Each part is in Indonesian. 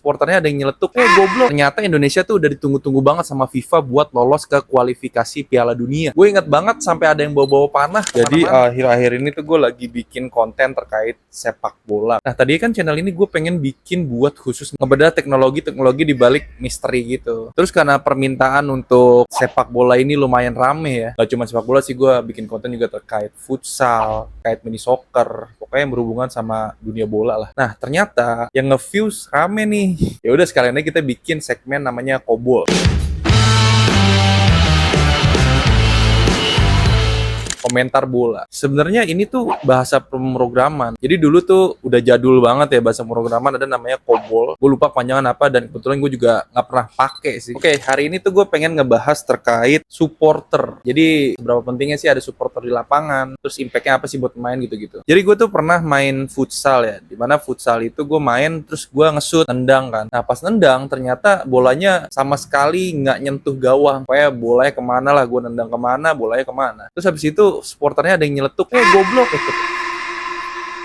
Supporternya ada yang nyeletuk, goblok. Ternyata Indonesia tuh udah ditunggu-tunggu banget sama FIFA buat lolos ke kualifikasi Piala Dunia. Gue inget banget sampai ada yang bawa-bawa panah. Jadi akhir-akhir ini tuh gue lagi bikin konten terkait sepak bola. Nah tadi kan channel ini gue pengen bikin buat khusus ngebedah teknologi di balik misteri gitu. Terus karena permintaan untuk sepak bola ini lumayan rame ya. Gak cuma sepak bola sih, gue bikin konten juga terkait futsal, terkait mini soccer, pokoknya yang berhubungan sama dunia bola lah. Nah ternyata yang nge-views rame nih. Ya udah sekalian aja kita bikin segmen namanya Kobol. Komentar bola. Sebenarnya ini tuh bahasa pemrograman. Jadi dulu tuh udah jadul banget ya bahasa pemrograman, ada namanya COBOL. Gue lupa panjangan apa dan kebetulan gue juga nggak pernah pakai sih. Oke, hari ini tuh gue pengen ngebahas terkait supporter. Jadi seberapa pentingnya sih ada supporter di lapangan, terus impactnya apa sih buat pemain gitu-gitu. Jadi gue tuh pernah main futsal ya, dimana futsal itu gue main terus gue nge-shoot, nendang kan. Nah pas nendang ternyata bolanya sama sekali nggak nyentuh gawang. Pokoknya bolanya kemana lah, gue nendang kemana, bolanya kemana. Terus habis itu supporternya ada yang nyeletuk, goblok.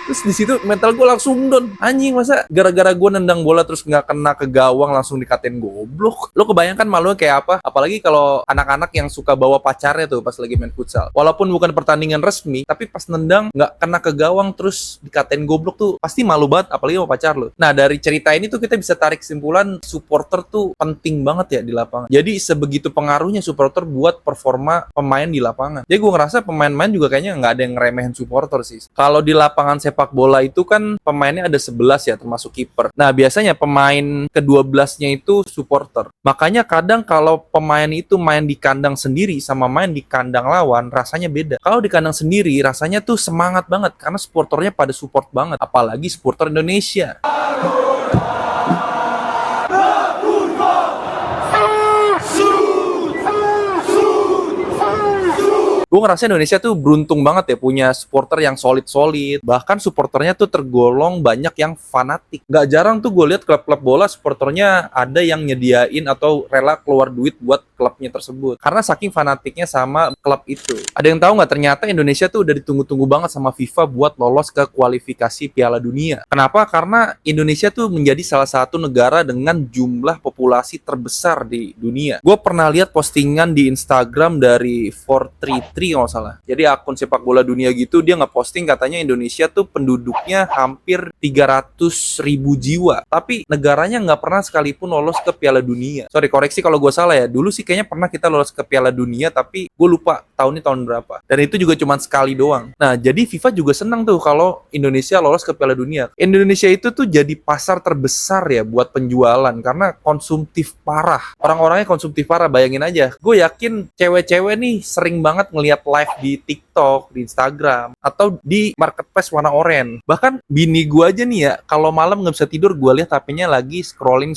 Terus di situ mental gue langsung down. Anjing, masa gara-gara gue nendang bola terus nggak kena ke gawang langsung dikatain goblok. Lo kebayangkan malunya kayak apa? Apalagi kalau anak-anak yang suka bawa pacarnya tuh pas lagi main futsal. Walaupun bukan pertandingan resmi, tapi pas nendang nggak kena ke gawang terus dikatain goblok tuh pasti malu banget, apalagi sama pacar lo. Nah dari cerita ini tuh kita bisa tarik kesimpulan supporter tuh penting banget ya di lapangan. Jadi sebegitu pengaruhnya supporter buat performa pemain di lapangan. Jadi gue ngerasa pemain-pemain juga kayaknya nggak ada yang ngeremehin supporter sih. Kalau di lapangan sepak bola itu kan pemainnya ada 11 ya, termasuk kiper. Nah, biasanya pemain ke-12-nya itu supporter. Makanya kadang kalau pemain itu main di kandang sendiri sama main di kandang lawan, rasanya beda. Kalau di kandang sendiri, rasanya tuh semangat banget karena supporternya pada support banget. Apalagi supporter Indonesia. Gue ngerasa Indonesia tuh beruntung banget ya punya supporter yang solid-solid. Bahkan supporternya tuh tergolong banyak yang fanatik. Gak jarang tuh gue lihat klub-klub bola supporternya ada yang nyediain atau rela keluar duit buat klubnya tersebut. Karena saking fanatiknya sama klub itu. Ada yang tahu nggak ternyata Indonesia tuh udah ditunggu-tunggu banget sama FIFA buat lolos ke kualifikasi Piala Dunia. Kenapa? Karena Indonesia tuh menjadi salah satu negara dengan jumlah populasi terbesar di dunia. Gue pernah lihat postingan di Instagram dari 433 kalau salah. Jadi akun sepak bola dunia gitu, dia nge-posting katanya Indonesia tuh penduduknya hampir 300.000 jiwa. Tapi negaranya nggak pernah sekalipun lolos ke Piala Dunia. Sorry, koreksi kalau gue salah ya. Dulu sih kayaknya pernah kita lolos ke Piala Dunia, tapi gue lupa tahunnya tahun berapa. Dan itu juga cuma sekali doang. Nah, jadi FIFA juga senang tuh kalau Indonesia lolos ke Piala Dunia. Indonesia itu tuh jadi pasar terbesar ya buat penjualan, karena konsumtif parah. Orang-orangnya konsumtif parah, bayangin aja. Gue yakin cewek-cewek nih sering banget ngeliat live di TikTok, di Instagram, atau di marketplace warna oranye. Bahkan bini gue aja nih ya, kalau malam nggak bisa tidur, gue lihat HP-nya lagi scrolling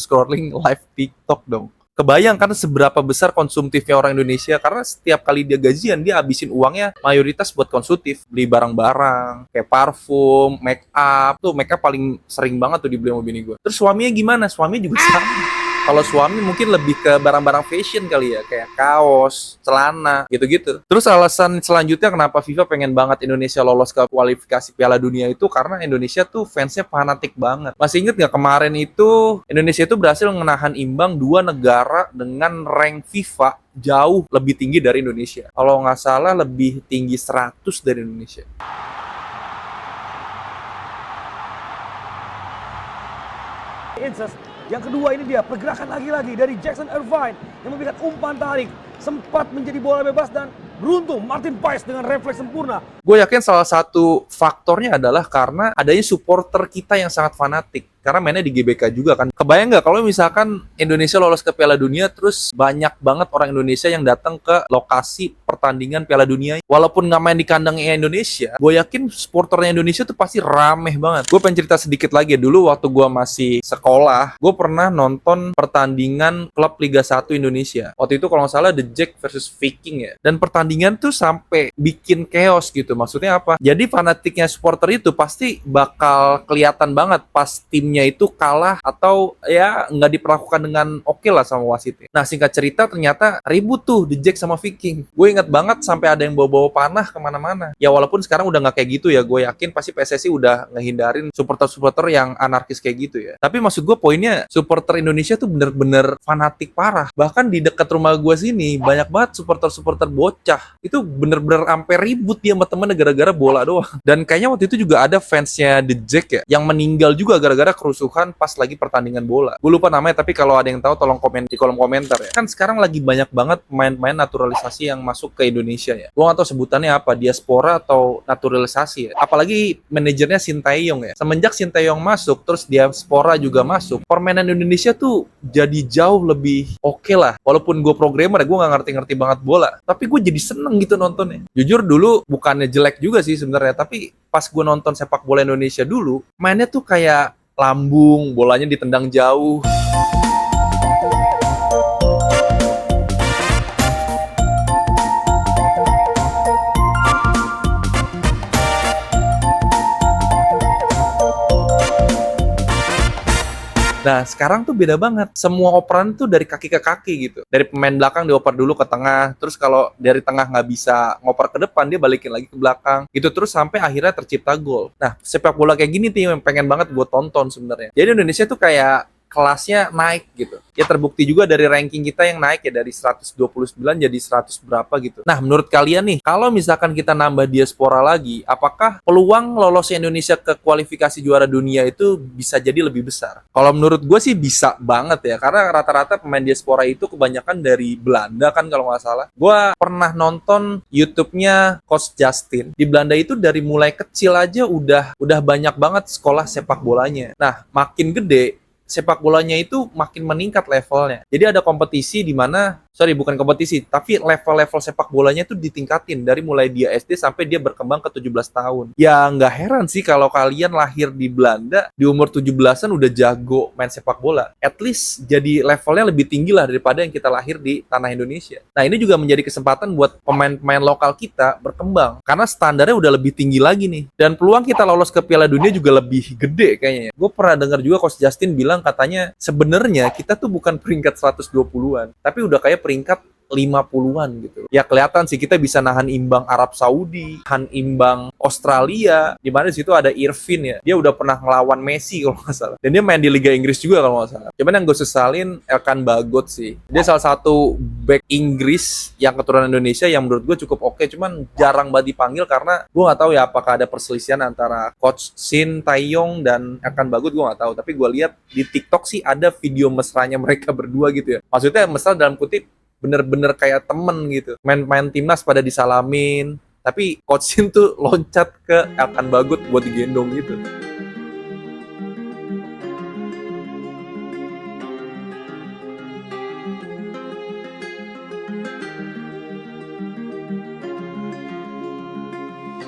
live TikTok dong. Kebayang kan seberapa besar konsumtifnya orang Indonesia, karena setiap kali dia gajian, dia habisin uangnya mayoritas buat konsumtif. Beli barang-barang, kayak parfum, make up. Tuh make up paling sering banget tuh dibeli sama bini gue. Terus suaminya gimana? Suaminya juga sama. Kalau suami mungkin lebih ke barang-barang fashion kali ya, kayak kaos, celana, gitu-gitu. Terus alasan selanjutnya kenapa FIFA pengen banget Indonesia lolos ke kualifikasi Piala Dunia itu karena Indonesia tuh fansnya fanatik banget. Masih inget nggak kemarin itu Indonesia itu berhasil menahan imbang 2 negara dengan rank FIFA jauh lebih tinggi dari Indonesia. Kalau nggak salah lebih tinggi 100 dari Indonesia. Yang kedua ini dia pergerakan lagi-lagi dari Jackson Irvine yang memberikan umpan tarik, sempat menjadi bola bebas dan beruntung Martin Paes dengan refleks sempurna. Gue yakin salah satu faktornya adalah karena adanya supporter kita yang sangat fanatik. Karena mainnya di GBK juga kan. Kebayang nggak kalau misalkan Indonesia lolos ke Piala Dunia terus banyak banget orang Indonesia yang datang ke lokasi pertandingan Piala Dunia. Walaupun nggak main di kandangnya Indonesia, gue yakin supporternya Indonesia tuh pasti rameh banget. Gue pengen cerita sedikit lagi ya. Dulu waktu gue masih sekolah, gue pernah nonton pertandingan klub Liga 1 Indonesia. Waktu itu kalau nggak salah The Jack versus Viking ya. Dan pertandingan tuh sampai bikin chaos gitu. Maksudnya apa? Jadi fanatiknya supporter itu pasti bakal kelihatan banget pas timnya timnya itu kalah atau ya nggak diperlakukan dengan oke lah sama wasitnya. Nah, singkat cerita ternyata ribut tuh di Jack sama Viking. Gue inget banget sampai ada yang bawa-bawa panah kemana-mana. Ya walaupun sekarang udah nggak kayak gitu ya, gue yakin pasti PSSI udah ngehindarin supporter-supporter yang anarkis kayak gitu ya. Tapi maksud gue poinnya, supporter Indonesia tuh bener-bener fanatik parah. Bahkan di dekat rumah gue sini banyak banget supporter-supporter bocah. Itu bener-bener sampai ribut dia sama temennya gara-gara bola doang. Dan kayaknya waktu itu juga ada fansnya The Jack ya, yang meninggal juga gara-gara kerusuhan pas lagi pertandingan bola. Gue lupa namanya, tapi kalau ada yang tahu tolong komen di kolom komentar ya. Kan sekarang lagi banyak banget pemain-pemain naturalisasi yang masuk ke Indonesia ya. Gue gak tahu sebutannya apa, diaspora atau naturalisasi ya. Apalagi manajernya Sintayong ya. Semenjak Sintayong masuk, terus diaspora juga masuk, permainan Indonesia tuh jadi jauh lebih oke lah. Walaupun gue programmer, gue gak ngerti-ngerti banget bola, tapi gue jadi seneng gitu nontonnya. Jujur dulu bukannya jelek juga sih sebenarnya, tapi pas gue nonton sepak bola Indonesia dulu, mainnya tuh kayak lambung, bolanya ditendang jauh. Nah, sekarang tuh beda banget. Semua operan tuh dari kaki ke kaki gitu. Dari pemain belakang dioper dulu ke tengah, terus kalau dari tengah nggak bisa ngoper ke depan, dia balikin lagi ke belakang. Gitu terus sampai akhirnya tercipta gol. Nah, sepak bola kayak gini tuh yang pengen banget gue tonton sebenarnya. Jadi Indonesia tuh kayak kelasnya naik gitu. Ya terbukti juga dari ranking kita yang naik ya, dari 129 jadi 100 berapa gitu. Nah, menurut kalian nih, kalau misalkan kita nambah diaspora lagi, apakah peluang lolosnya Indonesia ke kualifikasi juara dunia itu bisa jadi lebih besar? Kalau menurut gue sih bisa banget ya, karena rata-rata pemain diaspora itu kebanyakan dari Belanda kan kalau nggak salah. Gue pernah nonton YouTube-nya Coach Justin. Di Belanda itu dari mulai kecil aja udah banyak banget sekolah sepak bolanya. Nah, makin gede sepak bolanya itu makin meningkat levelnya. Jadi ada kompetisi di mana, bukan kompetisi, tapi level-level sepak bolanya itu ditingkatin dari mulai dia SD sampai dia berkembang ke 17 tahun. Ya nggak heran sih kalau kalian lahir di Belanda, di umur 17-an udah jago main sepak bola. At least jadi levelnya lebih tinggi lah daripada yang kita lahir di tanah Indonesia. Nah, ini juga menjadi kesempatan buat pemain-pemain lokal kita berkembang. Karena standarnya udah lebih tinggi lagi nih. Dan peluang kita lolos ke Piala Dunia juga lebih gede kayaknya. Gue pernah dengar juga Coach Justin bilang katanya sebenarnya kita tuh bukan peringkat 120-an, tapi udah kayak peringkat 50-an gitu. Ya kelihatan sih kita bisa nahan imbang Arab Saudi, nahan imbang Australia, di mana di situ ada Irvin ya. Dia udah pernah ngelawan Messi kalau nggak salah. Dan dia main di Liga Inggris juga kalau nggak salah. Cuman yang gue sesalin Elkan Bagot sih. Dia salah satu back Inggris yang keturunan Indonesia yang menurut gue cukup oke, cuman jarang banget dipanggil karena gue nggak tahu ya apakah ada perselisihan antara Coach Sintayong dan Elkan Bagot, gue nggak tahu. Tapi gue lihat di TikTok sih ada video mesranya mereka berdua gitu ya. Maksudnya mesra dalam kutip bener-bener kayak temen gitu. Main timnas pada disalamin, tapi Coach Shin tuh loncat ke Elkan Bagot buat digendong gitu.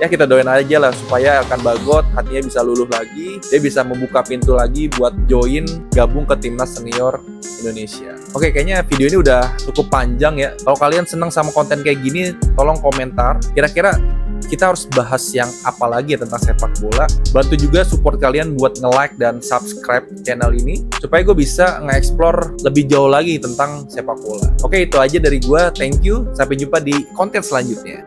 Ya kita doain aja lah supaya Elkan Bagot hatinya bisa luluh lagi, dia bisa membuka pintu lagi buat join gabung ke timnas senior Indonesia. Oke, kayaknya video ini udah cukup panjang ya. Kalau kalian seneng sama konten kayak gini, tolong komentar. Kira-kira kita harus bahas yang apa lagi ya tentang sepak bola. Bantu juga support kalian buat nge-like dan subscribe channel ini supaya gue bisa nge-explore lebih jauh lagi tentang sepak bola. Oke, itu aja dari gue. Thank you. Sampai jumpa di konten selanjutnya.